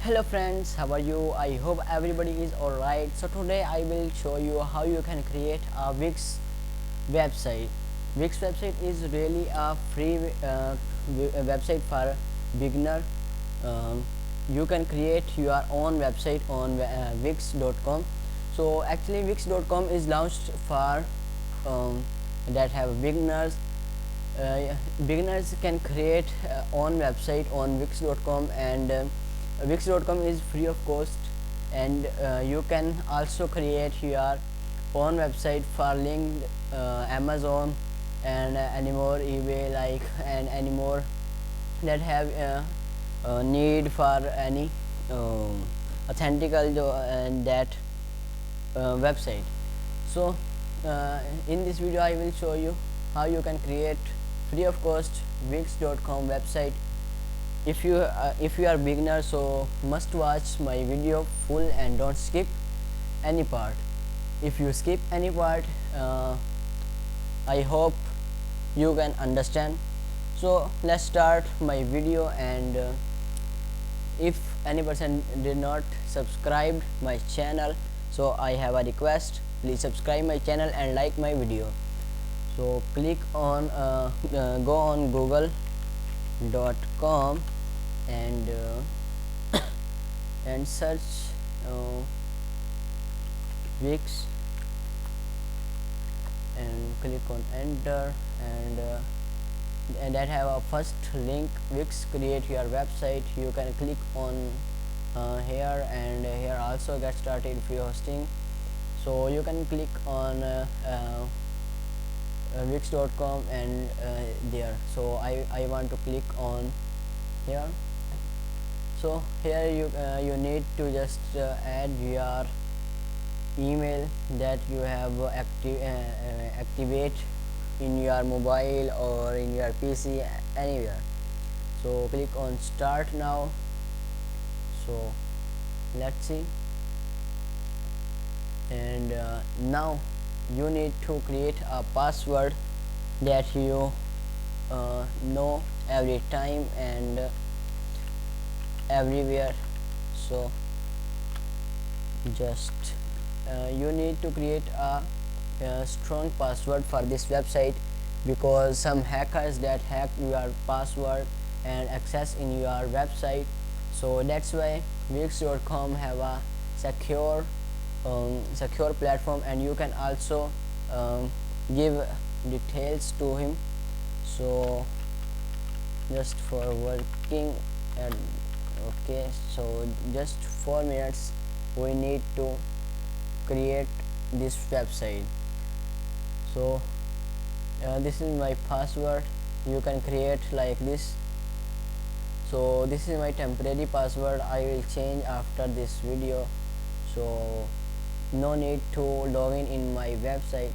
Hello friends, how are you? I hope everybody is alright. So today I will show you how you can create a Wix website. Wix website is really a free website for beginner. um, you can create your own website on wix.com. So actually wix.com is launched for um, that have beginners. Beginners can create own website on wix.com, and wix.com is free of cost, and you can also create your own website for linked Amazon and any more eBay like and any more that have need for any authentical and that website. So in this video I will show you how you can create free of cost wix.com website. If you are beginner, so must watch my video full and don't skip any part. If you skip any part, I hope you can understand. So let's start my video, and if any person did not subscribe my channel, so I have a request, please subscribe my channel and like my video. So click on go on google.com and and search Wix and click on enter, and that have a first link, Wix create your website. You can click on here, and here also get started free hosting. So you can click on wix.com and there. So I want to click on here. So here you need to just add your email that you have activate in your mobile or in your PC anywhere. So click on start now. So let's see, and now you need to create a password that you know every time and everywhere. So just you need to create a strong password for this website, because some hackers that hack your password and access in your website. So that's why wix.com have a secure platform, and you can also give details to him. So just for working at okay, so just 4 minutes we need to create this website. So this is my password, you can create like this. So this is my temporary password, I will change after this video, so no need to log in my website.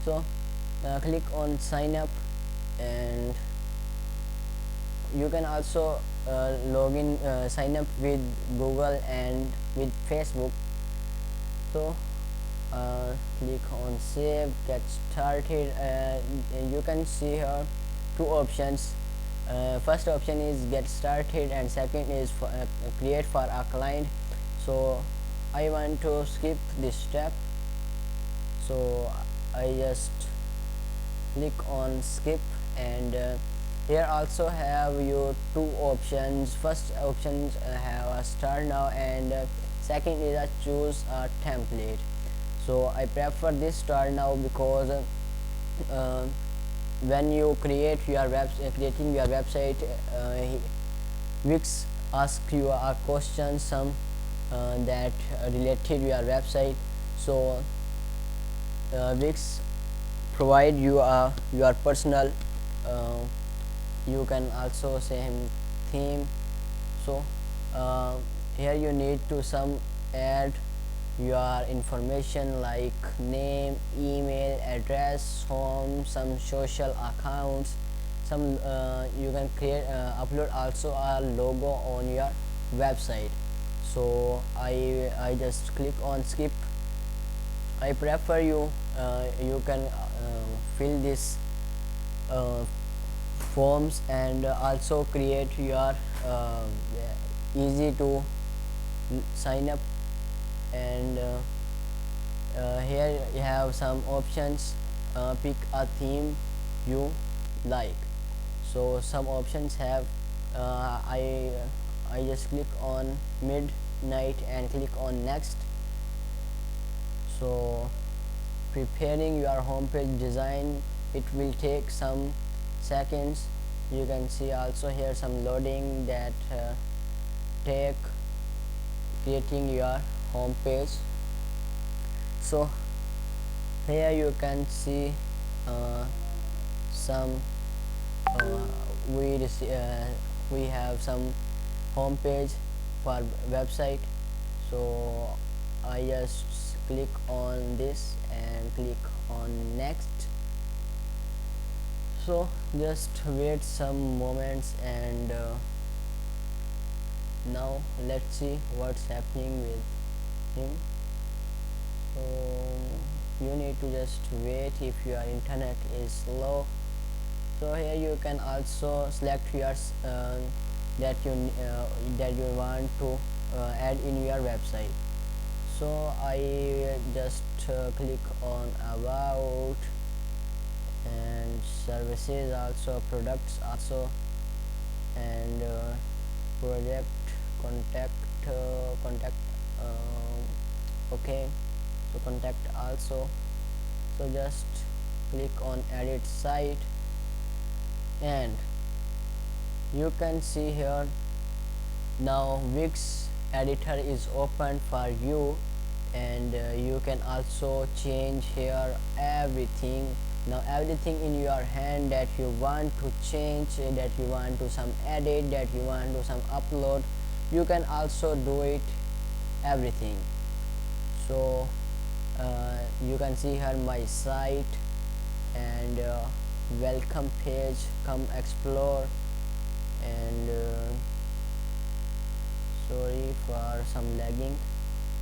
So click on sign up, and you can also sign up with Google and with Facebook. So click on save, get started. You can see here two options. First option is get started, and second is for, create for a client. So I want to skip this step, so I just click on skip, and here also have you two options. First options have a start now, and second is a choose a template. So I prefer this start now, because when you create your creating your website, Wix ask you a question some that related your website. So Wix provide you your personal you can also say him theme. So here you need to some add your information like name, email address, home, some social accounts, some you can create upload also a logo on your website. So I just click on skip. I prefer you can fill this forms, and also create your easy to sign up. And here you have some options. Pick a theme you like. So some options have I just click on midnight and click on next. So preparing your homepage design, it will take some seconds. You can see also here some loading that take creating your homepage. So here you can see some uh, we have some homepage for website. So I just click on this and click on next. So just wait some moments, and now let's see what's happening with him. So you need to just wait if your internet is slow. So here you can also select your that you want to add in your website. So I just click on about, and services also, products also, and project, contact okay, so contact also. So just click on edit site, and you can see here now Wix editor is open for you, and you can also change here everything. Now everything in your hand that you want to change, that you want to some edit, that you want to some upload, you can also do it everything. So you can see here my site, and welcome page, come explore. And sorry for some lagging,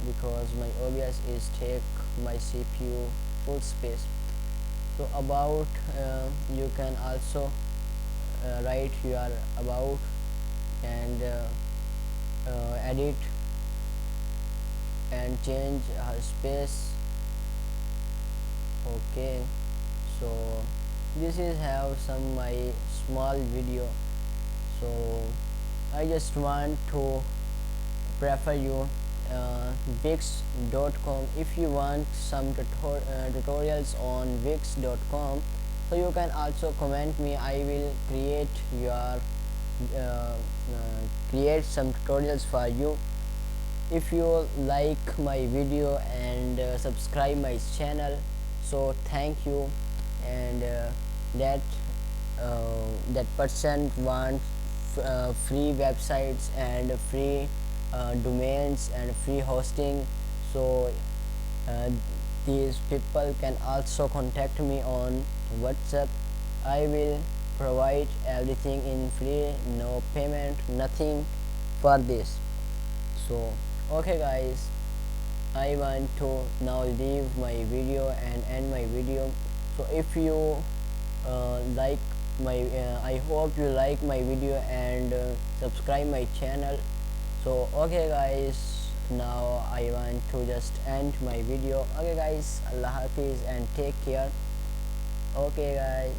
because my OBS is take my CPU full space. So about, you can also write your about, and edit and change her space. Okay, so this is have some my small video. So I just want to prefer you wix.com. If you want some tutorials on wix.com, so you can also comment me. I will create your create some tutorials for you. If you like my video and subscribe my channel, so thank you. And that that person wants free websites and free domains and free hosting. So these people can also contact me on WhatsApp. I will provide everything in free, no payment, nothing for this. So okay guys, I want to now leave my video and end my video. So if you like my I hope you like my video and subscribe my channel. So okay guys, now I want to just end my video. Okay guys, Allah Hafiz and take care. Okay guys.